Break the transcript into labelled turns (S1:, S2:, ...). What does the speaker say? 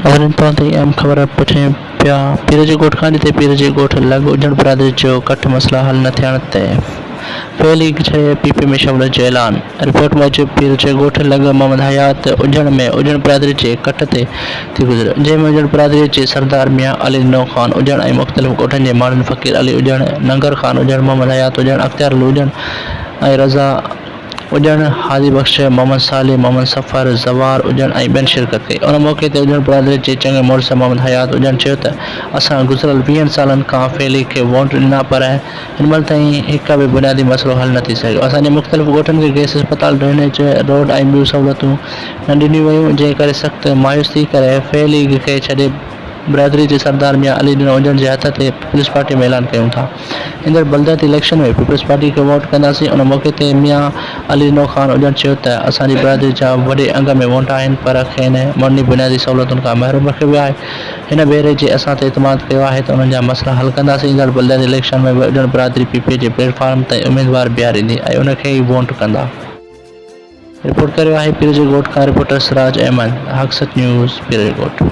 S1: और इन तो अहम ख़बर पुछे पिया पीर जे ॻोठ खां जिते पीर जे ॻोठ लॻ उजड़ बिरादरी जो कट मसला हल न थियण ते फैली छॾे पीपे में शमूलियत जो ऐलान। रिपोर्ट मूजिब पीर जे ॻोठ लॻ मोहम्मद हयात उजड़ में उजड़ बिरादरी जे कट ते थी गुज़रे, जंहिंमें उजड़ बिरादरी जे सरदार मियां अली दिनो ख़ान उजड़ ऐं मुख़्तलिफ़ ॻोठनि जे माण्हुनि फ़क़ीर अली उजड़, नंगर ख़ान उजड़, मोहम्मद हयात उजड़, अख्तियार अली उजड़ ऐं रज़ा उजड़, हाजी बख़्श, मोहम्मद सालिह, मोहम्मद सफ़र, ज़वार उजड़ ऐं ॿियनि शिरकत कई। उन मौक़े ते उजड़ बिरादरी जे चङे मुड़िस मोहम्मद हयात उजड़ चयो त असां गुज़िरियल 20 सालनि खां फैली खे वोट ॾिना पर हिनमहिल ताईं हिक बि बुनियादी मसइलो हल न थी सघियो। असांजे मुख़्तलिफ़ ॻोठनि खे गैस अस्पताल, ड्रेनेज, रोड ऐं ॿियूं सहूलियतूं न ॾिनियूं वयूं, जंहिं करे सख़्त मायूस थी करे फैली खे छॾे बिरादरी जे सरदार मियां अली दिनो उजड़ जे हथ ते पीपल्स पार्टी में ऐलान कयूं था। ईंदड़ बलदियाती इलेक्शन में पीपल्स पार्टी खे वोट कंदासीं। उन मौक़े ते मियां अली दिनो ख़ान उजड़ चयो त असांजी बिरादरी जा वॾे अंग में वोट आहिनि पर खेनि मर्नी बुनियादी सहूलियतुनि खां महरूम रखियो वियो आहे। हिन भेरे जे असां ते इतमाद कयो आहे त उन्हनि जा मसइला हल कंदासीं। ईंदड़ बलदियाती इलेक्शन में बि उजड़ बिरादरी पीपे जे प्लेटफॉर्म ते उम्मीदवार बीहारींदी ऐं उन खे ई वोट कंदा। रिपोर्ट करियो आहे पीर जे ॻोठ खां रिपोर्टर सिराज अहमद, हक़सत न्यूज़, पीर जे ॻोठ।